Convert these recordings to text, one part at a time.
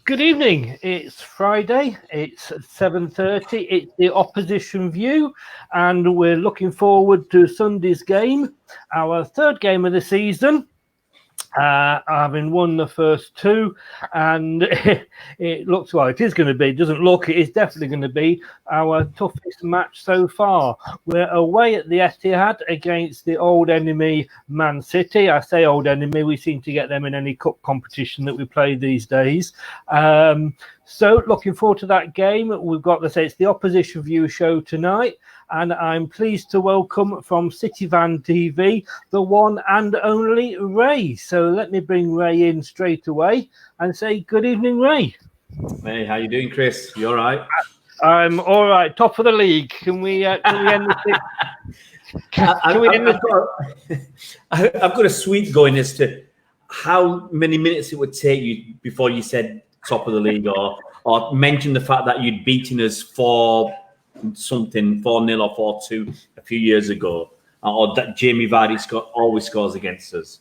Good evening. It's Friday. It's 7:30. It's the opposition view, and we're looking forward to Sunday's game, our third game of the season. Having won the first two, and it looks like it is going to be. Doesn't look. It is definitely going to be our toughest match so far. We're away at the LTID against the old enemy, Man City. I say old enemy. We seem to get them in any cup competition that we play these days. So looking forward to that game. We've got to say it's the opposition view show tonight. And I'm pleased to welcome from CityfanTV the one and only Ray. So let me bring Ray in straight away and say good evening, Ray. Hey, how you doing, Chris? You all right? I'm all right. Top of the league. Can we end this? I've got a sweep going as to how many minutes it would take you before you said top of the league, or mention the fact that you'd beaten us 4-0 or 4-2 a few years ago, or that Jamie Vardy always scores against us.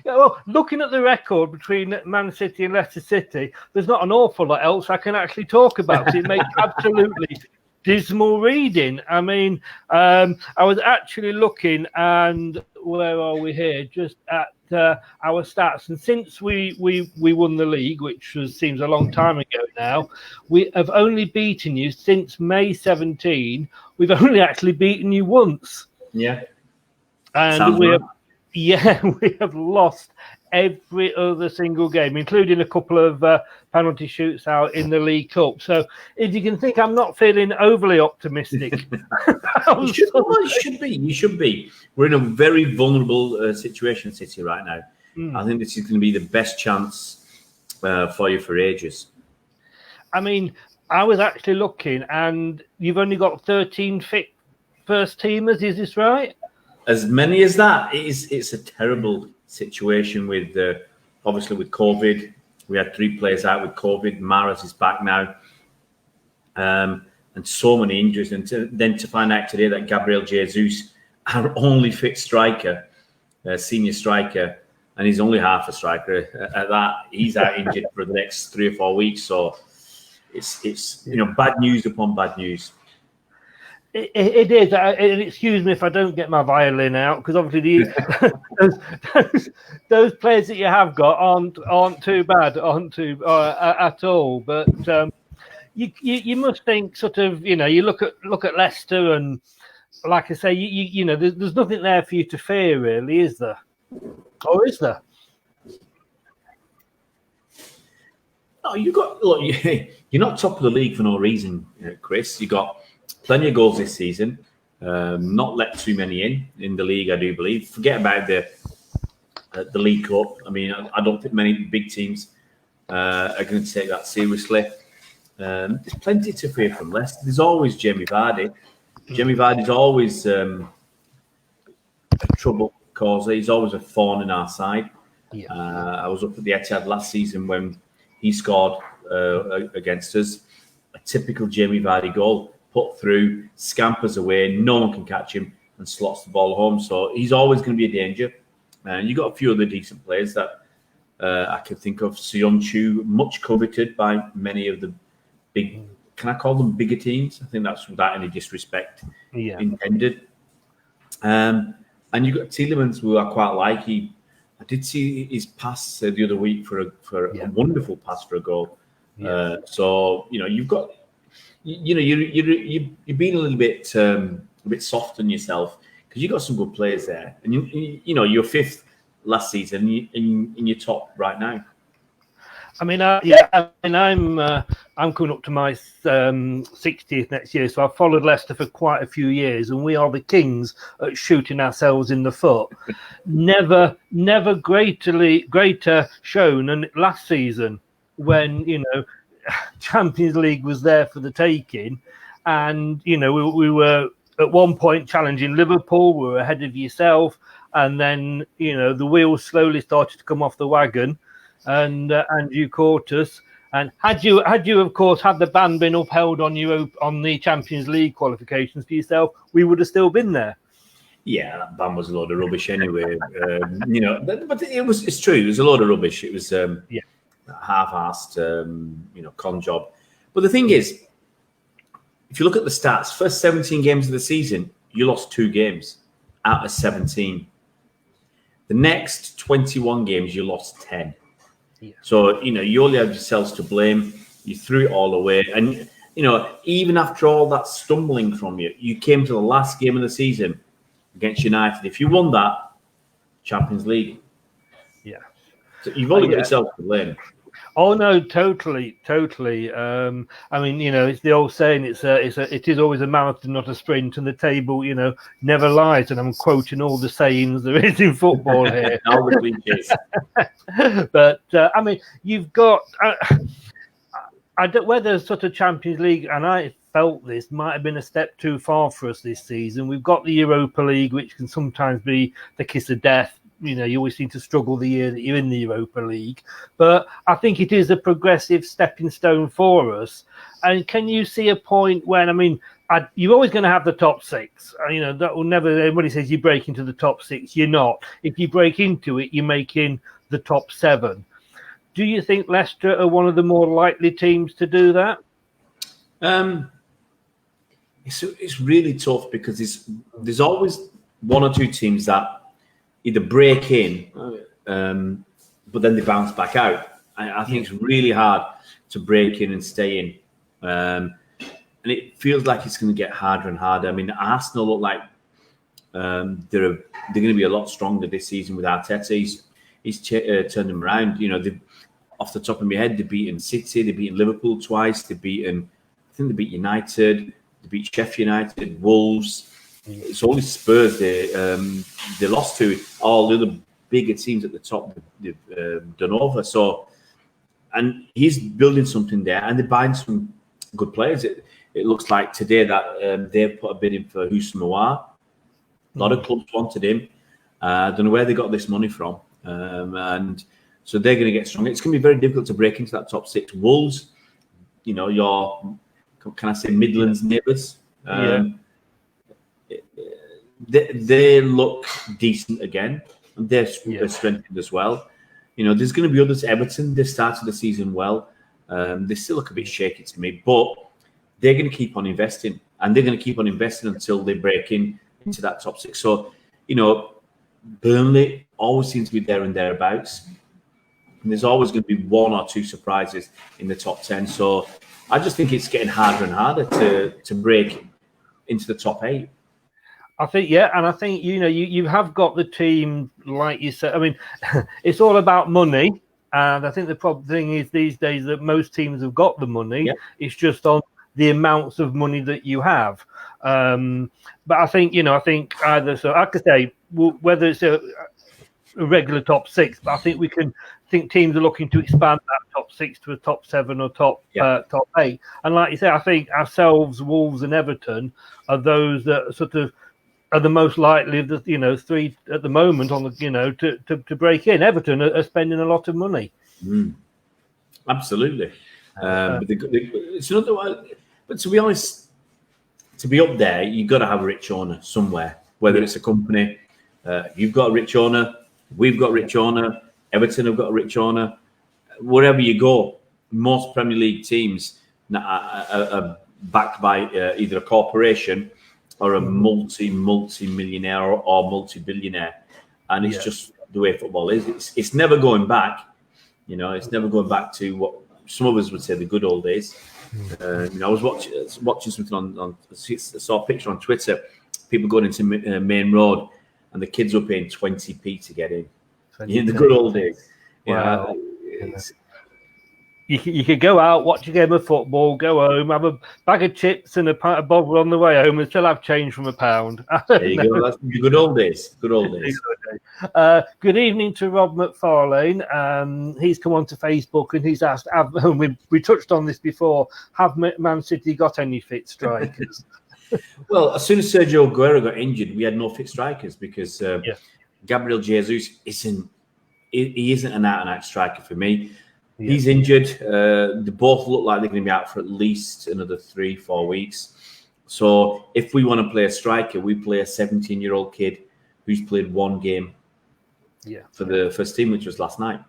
Well, looking at the record between Man City and Leicester City, there's not an awful lot else I can actually talk about. It makes absolutely dismal reading. I mean, I was actually looking, and where are we here? Just at our stats, and since we won the league, which seems a long time ago now, we have only beaten you since May 17. We've only actually beaten you once. Yeah, and we have lost every other single game, including a couple of penalty shoots out in the League Cup. So if you can think I'm not feeling overly optimistic. You should be. We're in a very vulnerable situation, City, right now. I think this is going to be the best chance for you for ages. I mean, I was actually looking, and you've only got 13 fit first teamers, is this right? As many as that. It's a terrible situation with obviously with COVID. We had 3 players out with COVID. Mahrez is back now, and so many injuries. And then to find out today that Gabriel Jesus, our only fit striker, senior striker, and he's only half a striker at that, he's out injured for the next 3 or 4 weeks. So it's bad news upon bad news. It is. And excuse me if I don't get my violin out, because obviously those players that you have got aren't too bad, at all. But you must think sort of, you look at Leicester, and like I say, there's nothing there for you to fear, really, is there? Or is there? No, you're not top of the league for no reason, Chris. You got plenty of goals this season. Not let too many in the league, I do believe. Forget about the League Cup. I mean, I don't think many big teams are going to take that seriously. There's plenty to fear from Leicester. There's always Jamie Vardy. Jamie Vardy's always a trouble causer. He's always a thorn in our side. Yeah. I was up at the Etihad last season when he scored against us. A typical Jamie Vardy goal. Put through, scampers away, no one can catch him, and slots the ball home. So he's always going to be a danger. And you've got a few other decent players that I can think of. Sionchu, much coveted by many of the big, can I call them bigger teams? I think that's without any disrespect intended. And you've got Tielemans, who I quite like. I did see his pass the other week for a wonderful pass for a goal. Yeah. So you've got. You're being a little bit soft on yourself because you got some good players there, and you're 5th last season, and you're top right now. I mean, I'm coming up to my 60th next year, so I've followed Leicester for quite a few years, and we are the kings at shooting ourselves in the foot. Never greater shown than last season when Champions League was there for the taking, and we were at one point challenging Liverpool. We were ahead of yourself, and then the wheels slowly started to come off the wagon, and you caught us. And had you of course had the ban been upheld on you on the Champions League qualifications for yourself, we would have still been there. Yeah, that ban was a load of rubbish anyway. But it's true. It was a load of rubbish. It was half-assed, con job. But the thing is, if you look at the stats, first 17 games of the season, you lost 2 games out of 17. The next 21 games, you lost 10. Yeah. So, you only have yourselves to blame. You threw it all away. And, even after all that stumbling from you, you came to the last game of the season against United. If you won that, Champions League. Yeah. So you've only got yourself to blame. Oh no, totally. It's the old saying. It is always a marathon, not a sprint, and the table, never lies. And I'm quoting all the sayings there is in football here. All the cliches. But you've got. I don't whether sort of Champions League, and I felt this might have been a step too far for us this season. We've got the Europa League, which can sometimes be the kiss of death. You always seem to struggle the year that you're in the Europa League. But I think it is a progressive stepping stone for us. And can you see a point when, you're always going to have the top 6. That will never, everybody says you break into the top 6. You're not. If you break into it, you're making the top 7. Do you think Leicester are one of the more likely teams to do that? It's really tough because there's always 1 or 2 teams that either break in, but then they bounce back out. I think it's really hard to break in and stay in. And it feels like it's going to get harder and harder. Arsenal look like they're going to be a lot stronger this season with Arteta. He's turned them around. Off the top of my head, they've beaten City, they've beaten Liverpool twice, I think they beat United, they beat Sheffield United, Wolves. It's only Spurs they lost to. All the other bigger teams at the top they've done over. So, and he's building something there, and they're buying some good players. It looks like today that they've put a bid in for Houssem Aouar. A lot of clubs wanted him. I don't know where they got this money from, and so they're going to get stronger. It's going to be very difficult to break into that top 6. Wolves, your can I say Midlands neighbours? They look decent again, and they're strengthened as well. There's going to be others. Everton, they started the season well. They still look a bit shaky to me, but they're going to keep on investing, and they're going to keep on investing until they break into that top 6. So, Burnley always seems to be there and thereabouts. And there's always going to be 1 or 2 surprises in the top 10. So I just think it's getting harder and harder to break into the top 8. I think, and I think, you have got the team, like you said. It's all about money. And I think the thing is these days that most teams have got the money. Yeah. It's just on the amounts of money that you have. But I think, either, so I could say, whether it's a regular top 6, but I think teams are looking to expand that top 6 to a top 7 or top 8. And like you say, I think ourselves, Wolves and Everton are those that sort of are the most likely of the 3 at the moment on the to break in. Everton are spending a lot of money. Absolutely. But it's another one. But to be honest, to be up there, you've got to have a rich owner somewhere. Whether it's a company, you've got a rich owner. We've got a rich owner. Everton have got a rich owner. Wherever you go, most Premier League teams are backed by either a corporation or a multi-millionaire or multi-billionaire. And it's just the way football is. It's never going back. It's never going back to what some of us would say the good old days. I was watching something I saw a picture on Twitter, people going into Main Road, and the kids were paying 20p to get in. In the good old days. Wow. You could go out, watch a game of football, go home, have a bag of chips and a pint of bottle on the way home, and still have change from £1. There you go. That's the good old days. Good old days. Good evening to Rob McFarlane. He's come onto Facebook and he's asked, we touched on this before, have Man City got any fit strikers? Well, as soon as Sergio Aguero got injured, we had no fit strikers because Gabriel Jesus isn't an out-and-out striker for me. Yeah. He's injured. They both look like they're going to be out for at least another 3-4 weeks. So if we want to play a striker, we play a 17-year-old kid who's played 1 game for the first team, which was last night.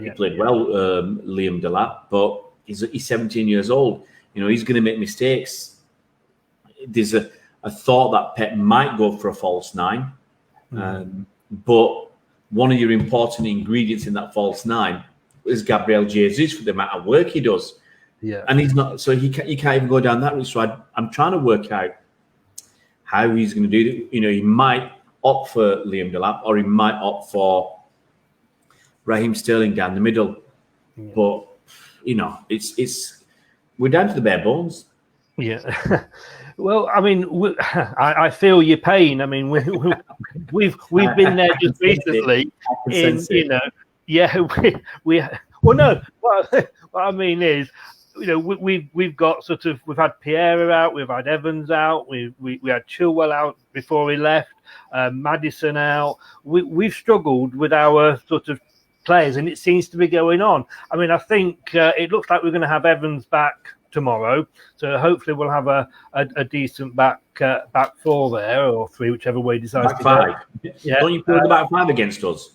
He played well, Liam Delap, but he's 17 years old. You know, he's going to make mistakes. There's a thought that Pep might go for a false nine, but one of your important ingredients in that false nine is Gabriel Jesus for the amount of work he does. Yeah, and he's not, so he can't even go down that route. So I'm trying to work out how he's going to do it. You know, he might opt for Liam Delap, or he might opt for Raheem Sterling down the middle. Yeah. But you know, it's we're down to the bare bones. Yeah. Well, I mean, I feel your pain. I mean, we've been there just recently. Well, no. What I mean is, you know, we've got we've had Pierre out, we've had Evans out, we had Chilwell out before he left, Maddison out. We've struggled with our sort of players, and it seems to be going on. I mean, I think it looks like we're going to have Evans back tomorrow, so hopefully we'll have a decent back four there, or three, whichever way he decides to five. go. Yeah. Don't you play the back five against us?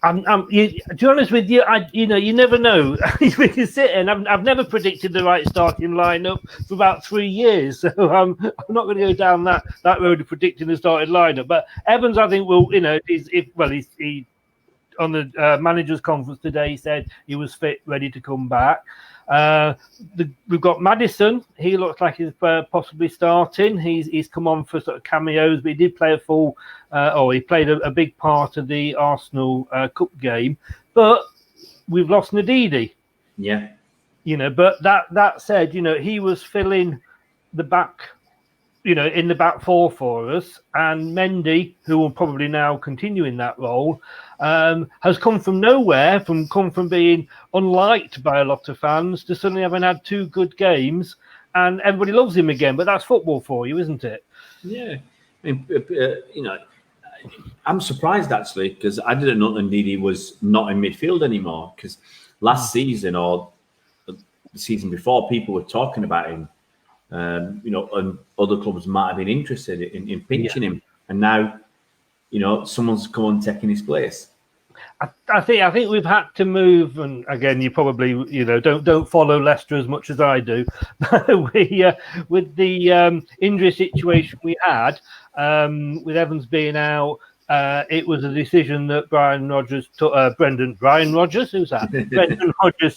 To be honest with you, you never know. We can sit and I've never predicted the right starting lineup for about 3 years, so I'm not going to go down that road of predicting the starting lineup. But Evans, I think, will, he on the managers' conference today, he said he was fit, ready to come back. We've got Maddison. He looks like he's possibly starting. He's come on for sort of cameos, but he did play he played a big part of the Arsenal Cup game. But we've lost Ndidi. Yeah. You know, but that said, you know, he was filling the back, you know, in the back four for us, and Mendy, who will probably now continue in that role, has come from nowhere, from being unliked by a lot of fans to suddenly having had 2 good games, and everybody loves him again. But that's football for you, isn't it? Yeah, I mean, you know, I'm surprised actually, because I didn't know Ndidi was not in midfield anymore. Because last season or the season before, people were talking about him. You know, and other clubs might have been interested in pinching him, and now, you know, someone's come on taking his place. I think we've had to move, and again, you probably, you know, don't follow Leicester as much as I do. With the injury situation we had, with Evans being out, it was a decision that Brian Rodgers took. Brendan Rodgers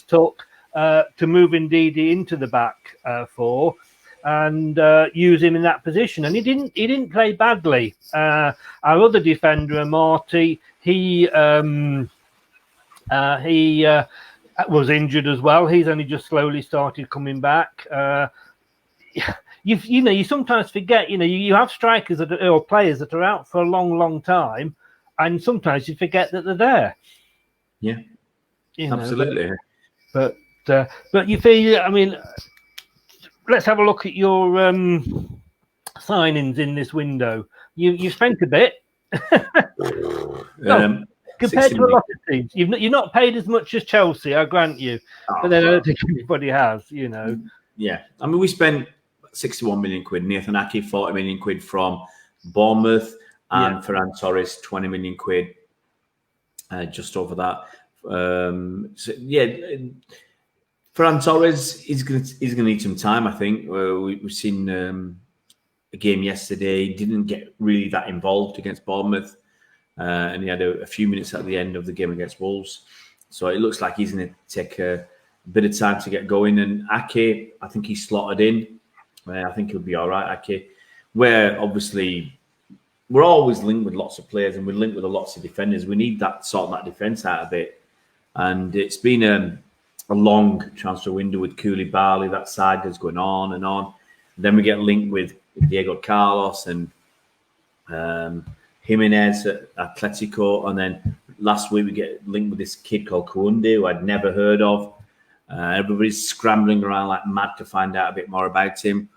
took to move Ndidi into the back four and use him in that position, and he didn't play badly. Our other defender, Marty, he was injured as well. He's only just slowly started coming back. You sometimes forget, you know, you have strikers or players that are out for a long time, and sometimes you forget that they're there. Yeah, absolutely. But you feel, I mean, let's have a look at your signings in this window. You spent a bit. Compared to a lot of teams, you're not paid as much as Chelsea, I grant you. But then I don't think anybody has, you know. Yeah, I mean, we spent 61 million quid. Nathan Ake, 40 million quid from Bournemouth, and Ferran Torres, 20 million quid, just over that. Ferran Torres is going to need some time, I think. We've seen a game yesterday. He didn't get really that involved against Bournemouth, and he had a few minutes at the end of the game against Wolves. So it looks like he's going to take a bit of time to get going. And Ake, I think he's slotted in. I think he'll be all right, Ake. Where obviously we're always linked with lots of players, and we're linked with lots of defenders. We need that defence out of it. And it's been a long transfer window with Koulibaly. That side is going on and on. Then we get linked with Diego Carlos and Jimenez at Atletico. And then last week we get linked with this kid called Kounde, who I'd never heard of. Everybody's scrambling around like mad to find out a bit more about him.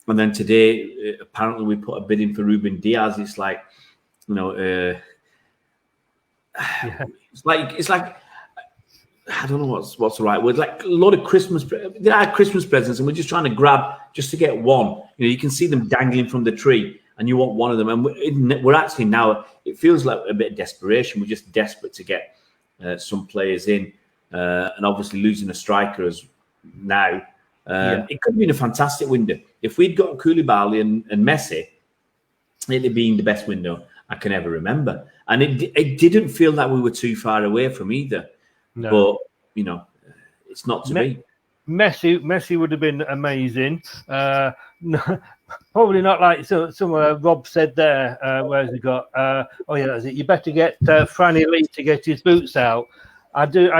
And then today, apparently we put a bid in for Ruben Diaz. It's like, you know, it's like I don't know what's the right word. Like a lot of Christmas presents, and we're just trying to grab just to get one. You know, you can see them dangling from the tree, and you want one of them. And we're actually now. It feels like a bit of desperation. We're just desperate to get some players in, and obviously losing a striker as now. It could have been a fantastic window. If we'd got Koulibaly and Messi, it'd have been the best window I can ever remember. And it didn't feel that we were too far away from either. No. But, you know, it's not to be. Messi would have been amazing. Probably not like some Rob said there. Where's he got? Oh yeah, that's it. You better get Franny Lee to get his boots out. I do.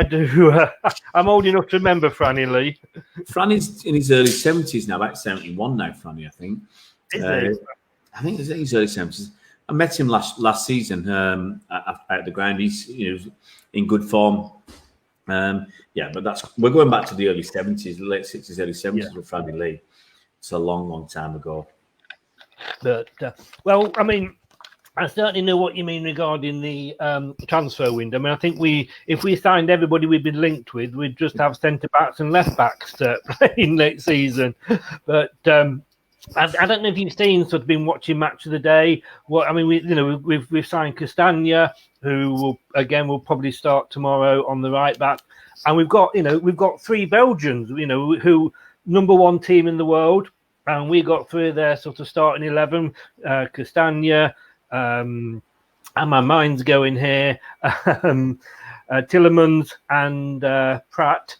I'm old enough to remember Franny Lee. Franny's in his early 70s now, about 71 now. Franny, I think. Is he? I think he's in his early 70s. I met him last season at the ground. He's in good form. But we're going back to the early 70s, late 60s, early 70s with Franny Lee. It's a long, long time ago. But well, I mean, I certainly know what you mean regarding the transfer window. I mean, I think if we signed everybody we've been linked with, we'd just have centre backs and left backs to play next season. But I don't know if you've been watching Match of the Day. We've signed Castagna, who will probably start tomorrow on the right back, and we've got 3 Belgians, who number 1 team in the world, and we got 3 of their sort of starting 11, Castagna, and my mind's going here, Tillemans and Pratt,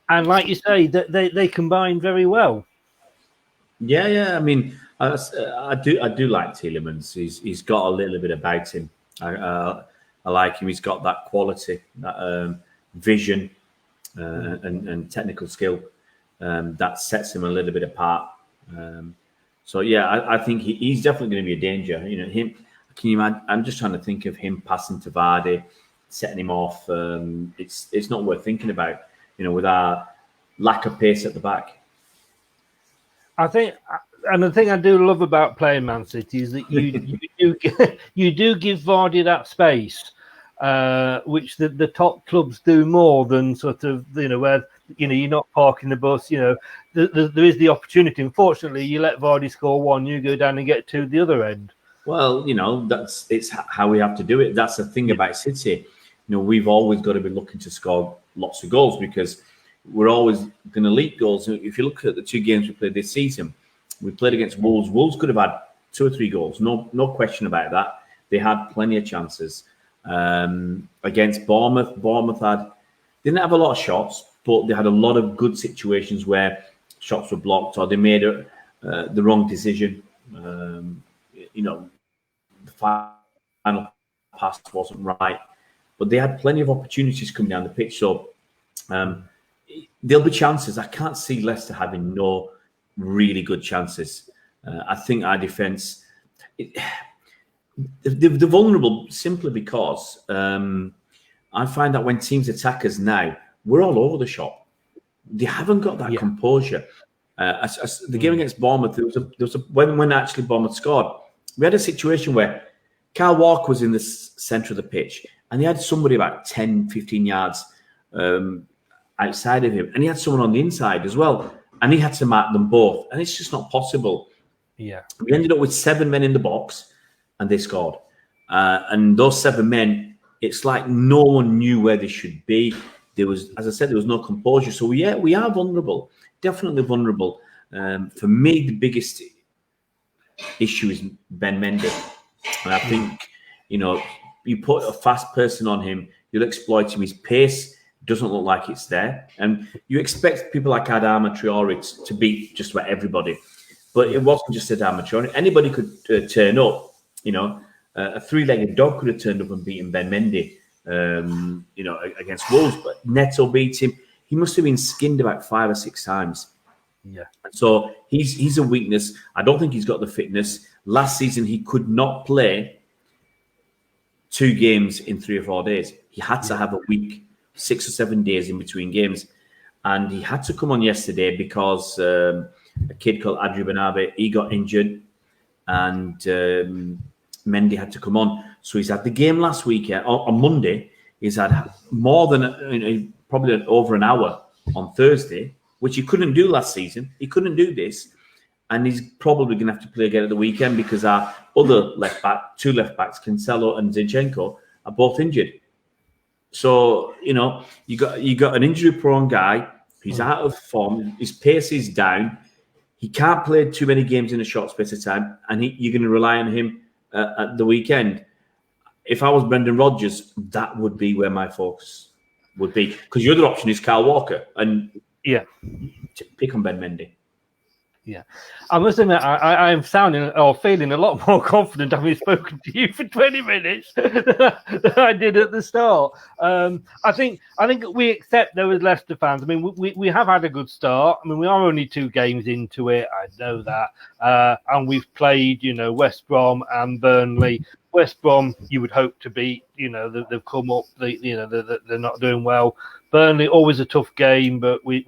and like you say, they combine very well. Yeah. I mean, I do like Tillemans. He's got a little bit about him. I like him. He's got that quality, that vision, and technical skill that sets him a little bit apart. I think he's definitely going to be a danger. Him. Can you imagine? I'm just trying to think of him passing to Vardy, setting him off. It's not worth thinking about. With our lack of pace at the back. I think, and the thing I do love about playing Man City is that you do give Vardy that space, which the top clubs do more than sort of where you're not parking the bus. There is the opportunity. Unfortunately, you let Vardy score 1, you go down and get 2 the other end. Well, it's how we have to do it. That's the thing about City. We've always got to be looking to score lots of goals because we're always going to leak goals. If you look at the 2 games we played this season, we played against Wolves. Wolves could have had 2 or 3 goals, no question about that. They had plenty of chances. Against Bournemouth, didn't have a lot of shots, but they had a lot of good situations where shots were blocked or they made the wrong decision. The final pass wasn't right, but they had plenty of opportunities coming down the pitch. So there'll be chances. I can't see Leicester having no really good chances. I think our defence, they're vulnerable simply because I find that when teams attack us now, we're all over the shop. They haven't got that composure. The game against Bournemouth, there was when actually Bournemouth scored, we had a situation where Kyle Walker was in the centre of the pitch and he had somebody about 10, 15 yards outside of him, and he had someone on the inside as well, and he had to mark them both, and it's just not possible. Yeah, we ended up with 7 men in the box, and they scored. And those 7 men, it's like no one knew where they should be. There was, as I said, there was no composure. So yeah, we are vulnerable, definitely vulnerable. For me, the biggest issue is Ben Mendy, and I think you put a fast person on him, you'll exploit him. His pace doesn't look like it's there. And you expect people like Adama Traore to beat just about everybody. But it wasn't just Adama Traore. Anybody could turn up. A 3-legged dog could have turned up and beaten Ben Mendy, against Wolves. But Neto beat him. He must have been skinned about 5 or 6 times. Yeah. So he's a weakness. I don't think he's got the fitness. Last season, he could not play 2 games in 3 or 4 days. He had to have a week, 6 or 7 days in between games. And he had to come on yesterday because a kid called Adri Benabe, he got injured and Mendy had to come on. So he's had the game last week on Monday. He's had more than probably over an hour on Thursday, which he couldn't do last season. He couldn't do this. And he's probably going to have to play again at the weekend because our other 2 left backs, Cancelo and Zinchenko, are both injured. So you got an injury-prone guy. He's out of form. His pace is down. He can't play too many games in a short space of time, and you're going to rely on him at the weekend. If I was Brendan Rodgers, that would be where my focus would be, because the other option is Kyle Walker, and pick on Ben Mendy. Yeah, I must admit, I'm sounding or feeling a lot more confident having spoken to you for 20 minutes than I did at the start. I think we accept there as Leicester fans. I mean, we have had a good start. I mean, we are only 2 games into it. I know that, and we've played, West Brom and Burnley. West Brom, you would hope to beat. They've come up. They're not doing well. Burnley, always a tough game, but we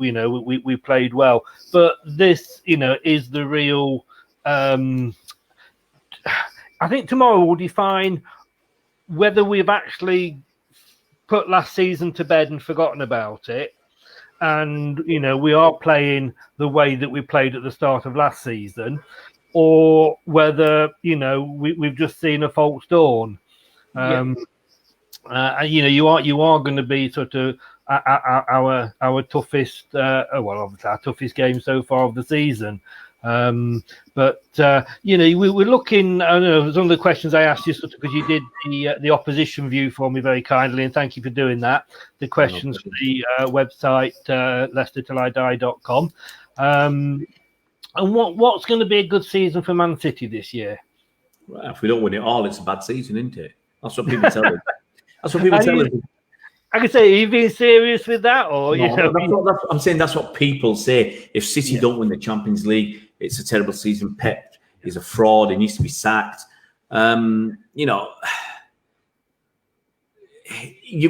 played well. But this, is the real. I think tomorrow will define whether we've actually put last season to bed and forgotten about it, and we are playing the way that we played at the start of last season, or whether we've just seen a false dawn. You are going to be sort of our toughest, obviously our toughest game so far of the season. We're looking. I know some of the questions I asked you, sort of, because you did the opposition view for me very kindly, and thank you for doing that. The questions for the website LeicesterTillIDie.com. And what's going to be a good season for Man City this year? Well, if we don't win it all, it's a bad season, isn't it? That's what people tell us. That's what people tell us. I can say, are you being serious with that, or I'm saying that's what people say. If City don't win the Champions League, it's a terrible season. Pep is a fraud. He needs to be sacked. You've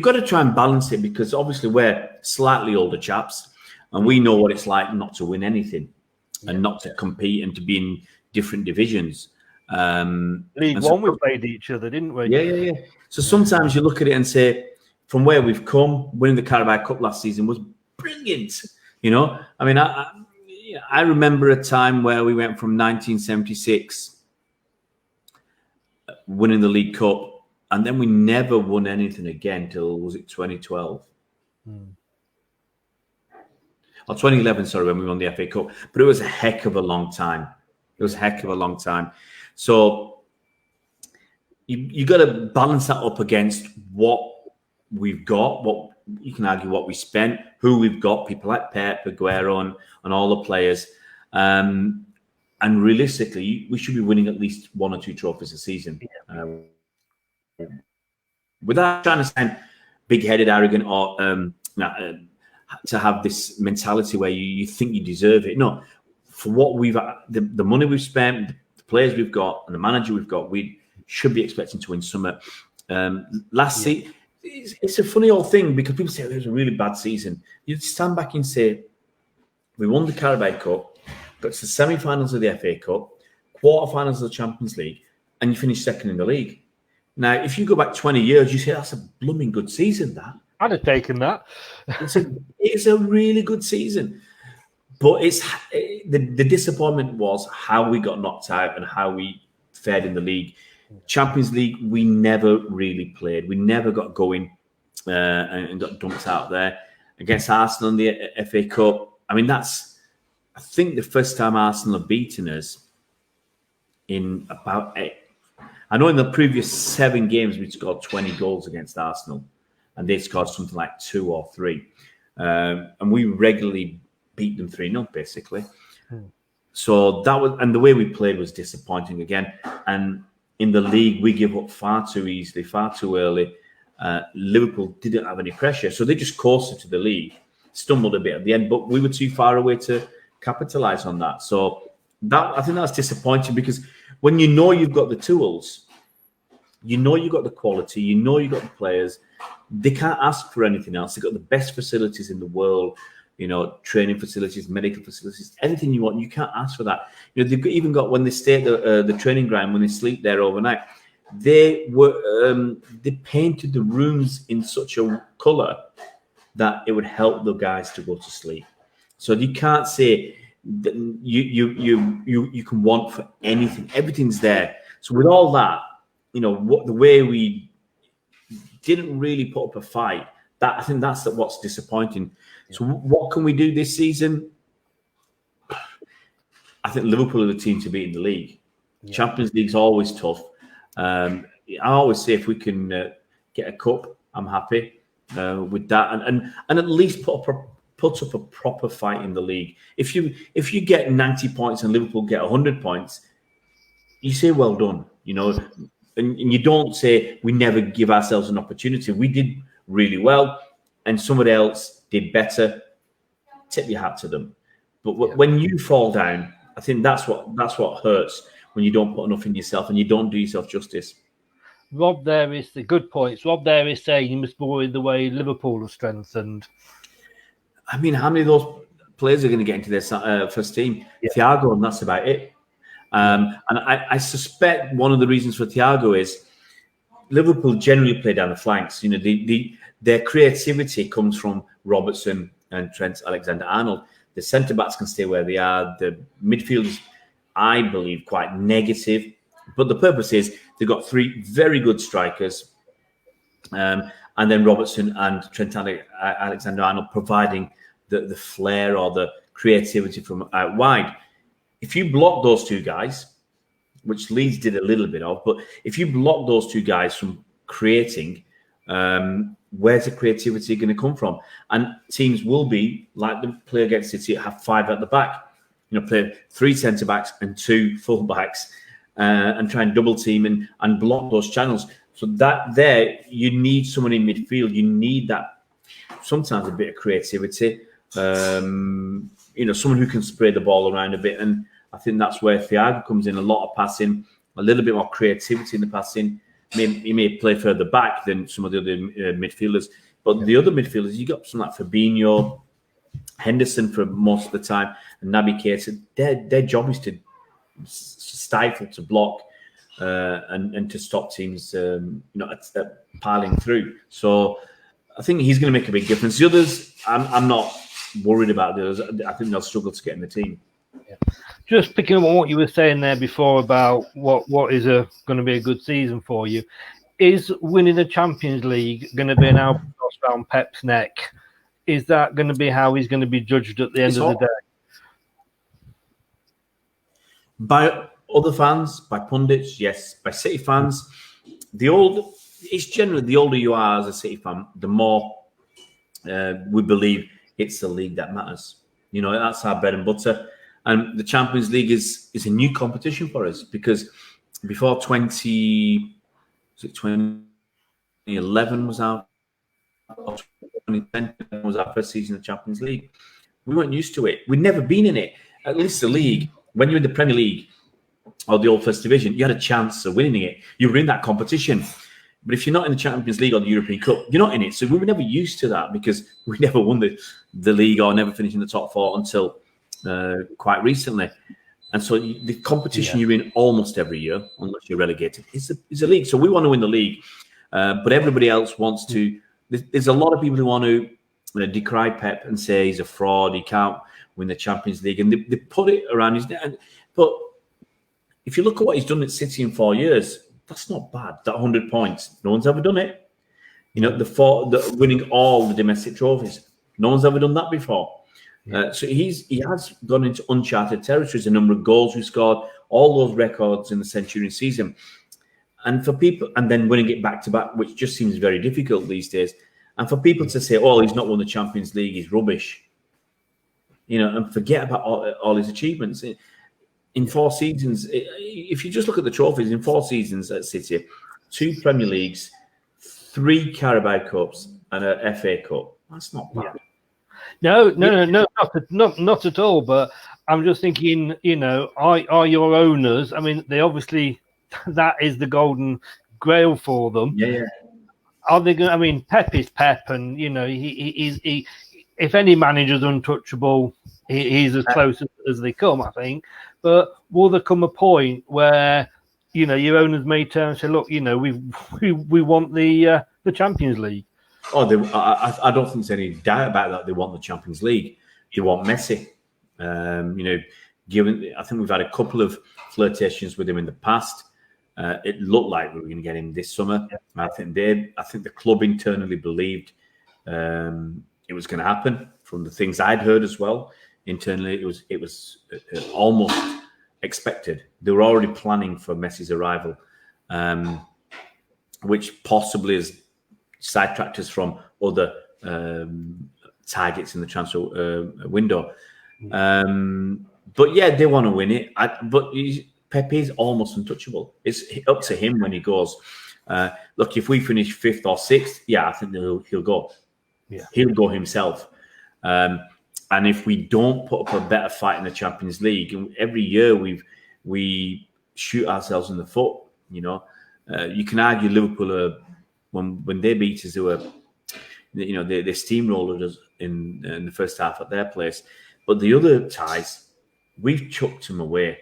got to try and balance it, because obviously we're slightly older chaps, and we know what it's like not to win anything and not to compete and to be in different divisions. League One, we played each other, didn't we? Yeah. So sometimes you look at it and say, from where we've come, winning the Carabao Cup last season was brilliant. I mean, I remember a time where we went from 1976 winning the League Cup, and then we never won anything again till, was it 2012? Or 2011, sorry, when we won the FA Cup. But it was a heck of a long time. So you got to balance that up against what we've got, what you can argue what we spent, who we've got, people like Pep, Aguero, and all the players. And realistically, we should be winning at least 1 or 2 trophies a season. Without trying to sound big-headed, arrogant, or to have this mentality where you think you deserve it. No, for what we've the money we've spent, the players we've got, and the manager we've got, we should be expecting to win something. Last season, it's a funny old thing, because people say it was a really bad season. You stand back and say, we won the Carabao Cup, got to the semi-finals of the FA Cup, quarter-finals of the Champions League, and you finish second in the league. Now, if you go back 20 years, you say that's a blooming good season, that. I'd have taken that. It's a really good season. But the disappointment was how we got knocked out and how we fared in the league. Champions League, we never really played. We never got going and got dumped out there. Against Arsenal in the FA Cup, I mean, that's, I think, the first time Arsenal have beaten us in about 8. I know in the previous 7 games we scored 20 goals against Arsenal, and they scored something like 2 or 3. And we regularly beat them 3-0, basically. So that was, and the way we played was disappointing again. And in the league, we give up far too easily, far too early. Liverpool didn't have any pressure, so they just coasted to the league, stumbled a bit at the end, but we were too far away to capitalise on that. So that, I think that's disappointing, because when you know you've got the tools, you know you've got the quality, you know you've got the players, they can't ask for anything else. They've got the best facilities in the world, training facilities, medical facilities, anything you want. You can't ask for that. They've even got, when they stay at the training ground, when they sleep there overnight, they painted the rooms in such a colour that it would help the guys to go to sleep. So you can't say that you can want for anything. Everything's there. So with all that, the way we didn't really put up a fight. I think that's what's disappointing. Yeah. So what can we do this season? I think Liverpool are the team to beat in the league. Yeah. Champions League's always tough. I always say if we can get a cup, I'm happy with that, and at least put up a proper fight in the league. If you get 90 points and Liverpool get 100 points, you say well done, and you don't say we never give ourselves an opportunity. We did really well, and somebody else did better. Tip your hat to them. But when you fall down, I think that's what hurts, when you don't put enough in yourself and you don't do yourself justice. Rob, there is the good points. Rob there is saying you must worry the way Liverpool have strengthened. I mean, how many of those players are going to get into their first team? Yeah. Thiago, and that's about it. And I suspect one of the reasons for Thiago is Liverpool generally play down the flanks. Their creativity comes from Robertson and Trent Alexander-Arnold. The centre-backs can stay where they are. The midfielders, I believe, quite negative. But the purpose is they've got three very good strikers. And then Robertson and Trent Alexander-Arnold providing the flair or the creativity from out wide. If you block those two guys, which Leeds did a little bit of, but if you block those two guys from creating, where's the creativity going to come from? And teams will be like the play against City, have five at the back. Play three centre backs and two full backs, and try and double team and block those channels. So that there, you need someone in midfield. You need that sometimes a bit of creativity. Someone who can spray the ball around a bit. And I think that's where Thiago comes in. A lot of passing, a little bit more creativity in the passing. He may play further back than some of the other midfielders. But the other midfielders, you got someone like Fabinho, Henderson for most of the time, and Naby Keita. Their job is to stifle, to block, and to stop teams, piling through. So I think he's going to make a big difference. The others, I'm not worried about the others. I think they'll struggle to get in the team. Yeah. Just picking up on what you were saying there before about what is going to be a good season for you, is winning the Champions League going to be an albatross around Pep's neck? Is that going to be how he's going to be judged at the end of the day? By other fans, by pundits, yes. By City fans, it's generally the older you are as a City fan, the more we believe it's the league that matters. That's our bread and butter. And the Champions League is a new competition for us, because before 2011 was our 2010 was our first season of Champions League. We weren't used to it. We'd never been in it. At least the league, when you're in the Premier League or the old First Division, you had a chance of winning it. You were in that competition. But if you're not in the Champions League or the European Cup, you're not in it. So we were never used to that, because we never won the league or never finished in the top four until quite recently. And so the competition you're in almost every year, unless you're relegated, is a league. So we want to win the league. But everybody else wants to. There's a lot of people who want to decry Pep and say he's a fraud, he can't win the Champions League. And they put it around his neck. But if you look at what he's done at City in 4 years, that's not bad. That 100 points, no one's ever done it. The winning all the domestic trophies, no one's ever done that before. So he has gone into uncharted territories. A number of goals we scored, all those records in the Centurion season, and for people, and then winning it back to back, which just seems very difficult these days. And for people to say, "Oh, he's not won the Champions League, he's rubbish," and forget about all his achievements. In 4 seasons, if you just look at the trophies, in 4 seasons at City, 2 Premier Leagues, 3 Carabao Cups, and a FA Cup. That's not bad. No, not at all. But I'm just thinking, are your owners? I mean, they obviously that is the golden grail for them. Yeah. Are they going? I mean, Pep is Pep, and he if any manager's untouchable, he's as close as they come, I think. But will there come a point where your owners may turn and say, "Look, we want the Champions League." Oh, I don't think there's any doubt about that. They want the Champions League. They want Messi. I think we've had a couple of flirtations with him in the past. It looked like we were going to get him this summer. Yeah. I think the club internally believed it was going to happen. From the things I'd heard as well, internally it was almost expected. They were already planning for Messi's arrival, which possibly has sidetracked us from other targets in the transfer window. But yeah, they want to win it. But Pepe's almost untouchable. It's up to him when he goes. Look, if we finish 5th or 6th, yeah, I think he'll go. Yeah, he'll go himself. And if we don't put up a better fight in the Champions League, and every year we shoot ourselves in the foot. You know, you can argue Liverpool when they beat us, they were, you know, they steamrolled us in the first half at their place. But the other ties, we've chucked them away.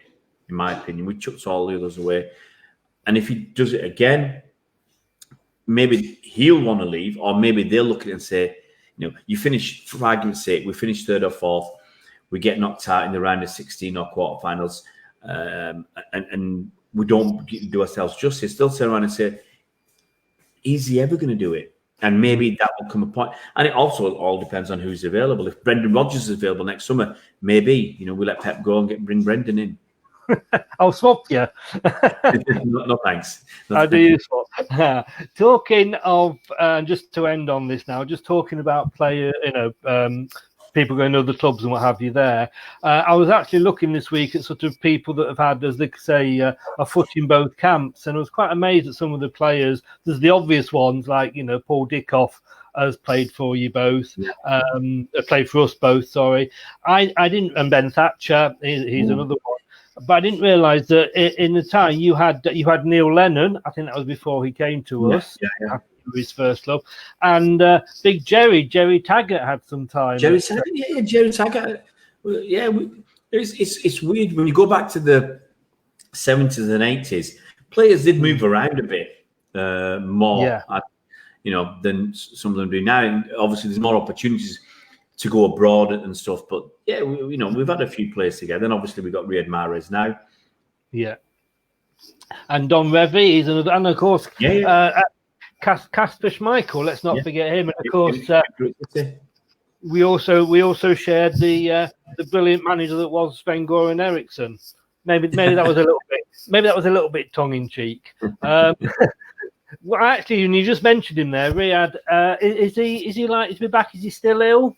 In my opinion, we chucked all the others away. And if he does it again, maybe he'll want to leave, or maybe they'll look at it and say, you know, you finish, for argument's sake, we finish 3rd or 4th, we get knocked out in the round of 16 or quarterfinals, and we don't do ourselves justice. They'll turn around and say, is he ever going to do it? And maybe that will come a point. And it also all depends on who's available. If Brendan Rodgers is available next summer, maybe, you know, we let Pep go and bring Brendan in. I'll swap you. No thanks. How do you swap? Talking of, just to end on this now, just talking about player, you know, people going to other clubs and what have you there. I was actually looking this week at sort of people that have had, as they say, a foot in both camps, and I was quite amazed at some of the players. There's the obvious ones, like, you know, Paul Dickoff has played for you both, played for us both, sorry. I didn't, and Ben Thatcher, he's another one. But I didn't realise that in the time you had Neil Lennon. I think that was before he came to us. After his first club, and Big Jerry Taggart had some time. Jerry Taggart. Yeah, it's weird when you go back to the 70s and 80s. Players did move around a bit more, you know, than some of them do now. And obviously, there's more opportunities to go abroad and stuff. But yeah, you know, we've had a few players together, and obviously we've got Riyad Mahrez now. Yeah, and Don Revie, he's another, and of course, Kasper Schmeichel. Let's not forget him. And of course, we also shared the brilliant manager that was Sven-Göran Eriksson. Maybe that was a little bit tongue in cheek. Well, actually, when you just mentioned him there, Riyad, is he likely to be back? Is he still ill?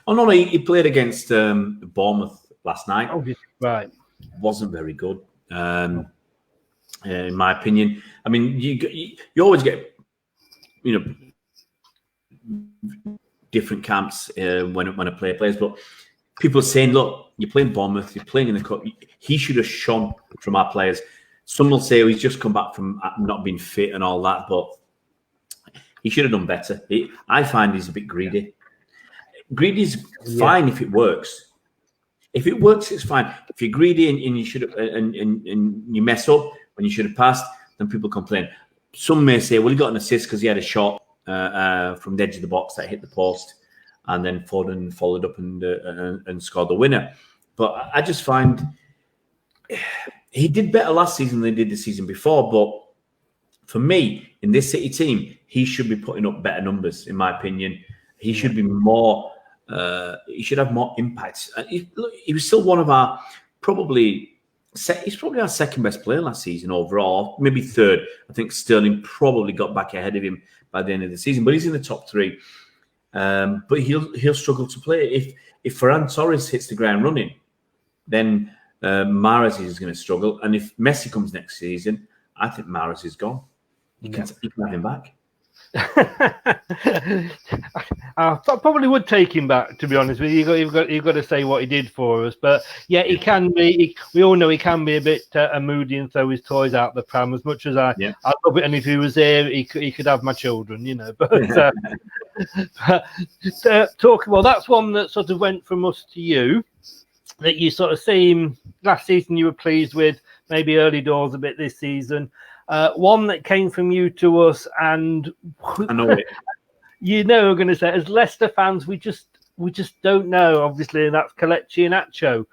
Oh no, he played against Bournemouth last night. Oh, right. Wasn't very good, in my opinion. I mean, you always get, you know, different camps when a player plays, but people are saying, look, you're playing Bournemouth, you're playing in the cup. He should have shone from our players. Some will say he's just come back from not being fit and all that, but he should have done better. I find he's a bit greedy. Greedy's fine if it works. If it works, it's fine. If you're greedy and you should have, and you mess up when you should have passed, then people complain. Some may say, well, he got an assist because he had a shot from the edge of the box that hit the post, and then Foden followed up and scored the winner. But I just find he did better last season than he did the season before. But for me, in this City team, he should be putting up better numbers, in my opinion. He should be more. He should have more impact. He was still one of our he's probably our second best player last season overall, maybe third. I think Sterling probably got back ahead of him by the end of the season, but he's in the top 3. But he'll struggle to play if Ferran Torres hits the ground running. Then Mahrez is going to struggle, and if Messi comes next season, I think Mahrez is gone. You can have him back. I probably would take him back, to be honest with you. You've got to say what he did for us, but yeah, he can be. We all know he can be a bit moody and throw his toys out the pram. As much as I love it, and if he was here, he could have my children, you know. But well, that's one that sort of went from us to you. That you sort of seem last season you were pleased with, maybe early doors a bit this season. One that came from you to us, and I know it. You know, we're going to say, as Leicester fans, we just don't know, obviously, and that's Kelechi Iheanacho.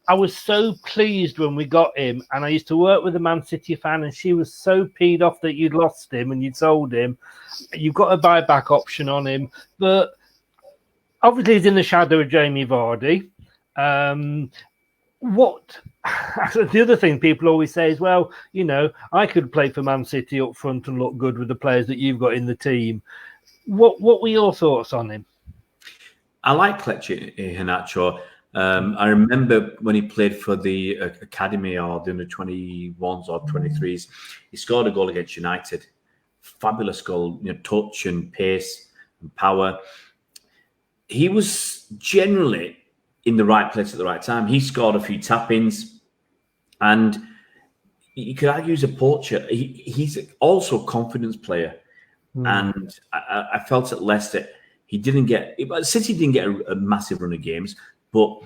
I was so pleased when we got him, and I used to work with a Man City fan, and she was so peed off that you'd lost him and you'd sold him. You've got a buyback option on him, but obviously he's in the shadow of Jamie Vardy. The other thing people always say is, well, you know, I could play for Man City up front and look good with the players that you've got in the team. What were your thoughts on him? I like Kelechi Iheanacho. I remember when he played for the academy or the under 21s or 23s, he scored a goal against United. Fabulous goal, you know, touch and pace and power. He was generally in the right place at the right time. He scored a few tap-ins, and you could argue he's a poacher. He's also a confidence player. And I felt at Leicester, City didn't get a massive run of games, but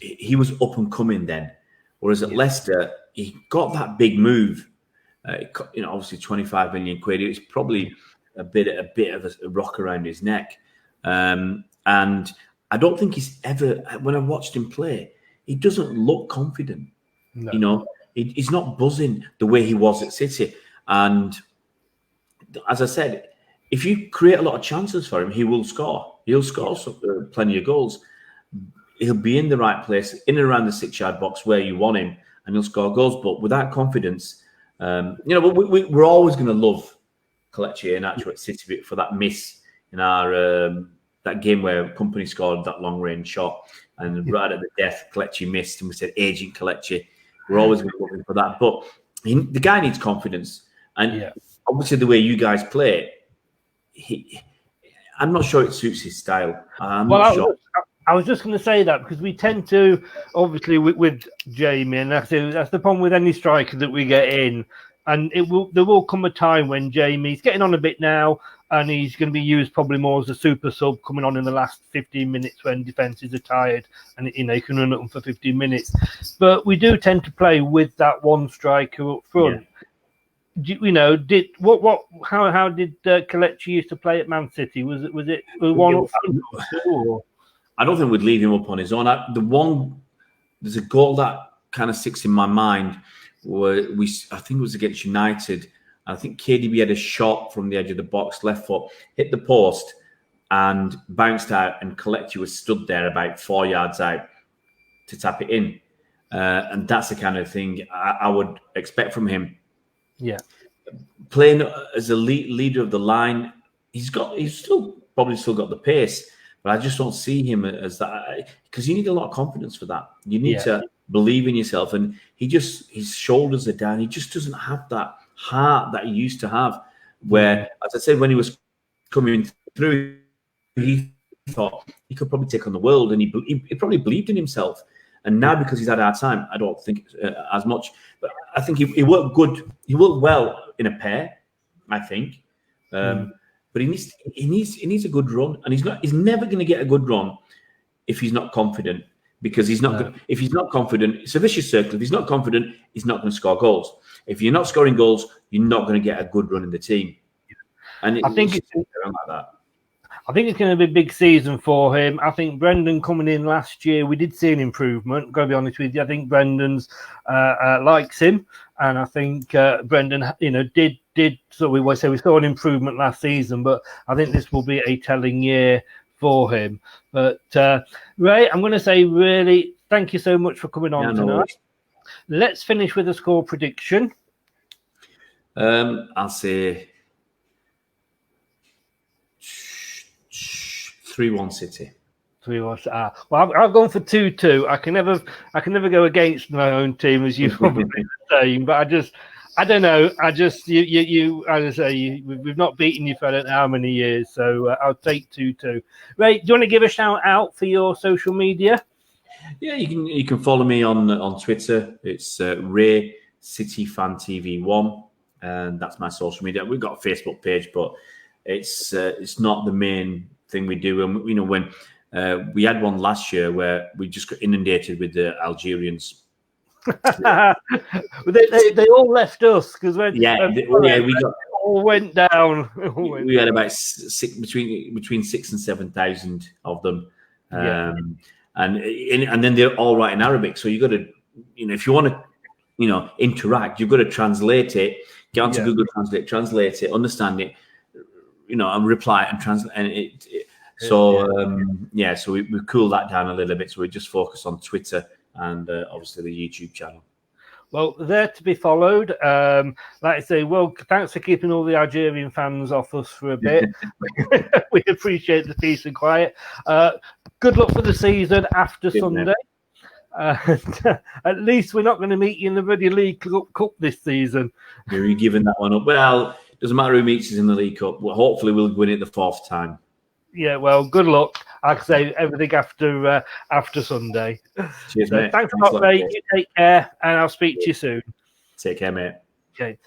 he was up and coming then. Whereas at Leicester, he got that big move. You know, obviously 25 million quid. It was probably a bit of a rock around his neck. And I don't think he's ever, when I watched him play, he doesn't look confident. No. You know, he's not buzzing the way he was at City. And as I said, if you create a lot of chances for him, he will score. He'll score plenty of goals. He'll be in the right place, in and around the 6-yard box where you want him, and he'll score goals. But without confidence, you know, we're always going to love Kelechi Iheanacho at City for that miss in our that game where Company scored that long-range shot, and right at the death, Kelechi missed, and we said, Agent Kelechi. We're always going to love him for that. But the guy needs confidence, and obviously the way you guys play, I'm not sure it suits his style. I was just going to say that because we tend to, obviously, with Jamie, and that's the problem with any striker that we get in. And there will come a time when Jamie's getting on a bit now, and he's going to be used probably more as a super sub coming on in the last 15 minutes when defences are tired, and you know, you can run at them for 15 minutes. But we do tend to play with that one striker up front. Yeah. You know, how did Kelechi used to play at Man City? Was it one up front? I don't think we'd leave him up on his own. There's a goal that kind of sticks in my mind where I think it was against United. I think KDB had a shot from the edge of the box, left foot, hit the post and bounced out, and Kelechi was stood there about 4 yards out to tap it in. And that's the kind of thing I would expect from him. Yeah, playing as a leader of the line, he's probably still got the pace, but I just don't see him as that, because you need a lot of confidence for that. You need to believe in yourself, and his shoulders are down. He just doesn't have that heart that he used to have. Where, as I said, when he was coming through, he thought he could probably take on the world, and he probably believed in himself. And now, because he's had a hard time, I don't think as much. But I think he worked good. He worked well in a pair, I think. But he needs a good run, and he's never going to get a good run if he's not confident. Because he's not. If he's not confident, it's a vicious circle. If he's not confident, he's not going to score goals. If you're not scoring goals, you're not going to get a good run in the team. And I think it's like that. I think it's going to be a big season for him. I think Brendan coming in last year, we did see an improvement. Got to be honest with you. I think Brendan's likes him, and I think Brendan, you know, did. So we always say we saw an improvement last season, but I think this will be a telling year for him. But Ray, I'm going to say really thank you so much for coming on tonight. Let's finish with a score prediction. I'll say 3-1 City. 3-1. Well, I've gone for 2-2. I can never go against my own team, as you've probably been saying. But I don't know. You as I say, we've not beaten you for I don't know how many years. So I'll take 2-2. Ray, do you want to give a shout out for your social media? Yeah, you can follow me on Twitter. It's Ray CityfanTV 1, and that's my social media. We've got a Facebook page, but it's not the main thing we do. And you know, when we had one last year where we just got inundated with the Algerians. they all left us because we all went down. We had about between 6,000 and 7,000 of them. and then they're all right in Arabic. So you got to, if you want to, interact, you've got to translate it, get onto Google Translate, translate it, understand it, and reply and translate. And so we've cooled that down a little bit. So we just focus on Twitter and obviously the YouTube channel. Well, they're to be followed. Like I say, well, thanks for keeping all the Algerian fans off us for a bit. We appreciate the peace and quiet. Good luck for the season after Sunday. At least we're not going to meet you in the Bloody League Cup this season. You're giving that one up. Well, it doesn't matter who meets us in the League Cup. Well, hopefully we'll win it the 4th time. Yeah, well, good luck. Like I say, everything after Sunday. Cheers, mate. Thanks a lot, mate. You take care, and I'll speak to you soon. Take care, mate. Okay.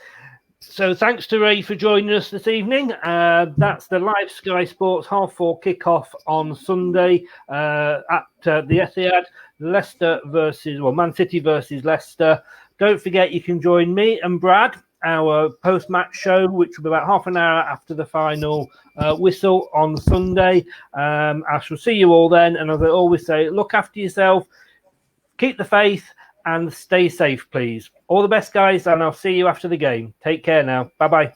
So thanks to Ray for joining us this evening. That's the live Sky Sports 4:30 kickoff on Sunday at the Etihad. Man City versus Leicester. Don't forget you can join me and Brad, our post-match show, which will be about half an hour after the final whistle on Sunday. I shall see you all then. And as I always say, look after yourself, keep the faith, and stay safe, please. All the best, guys, and I'll see you after the game. Take care now. Bye-bye.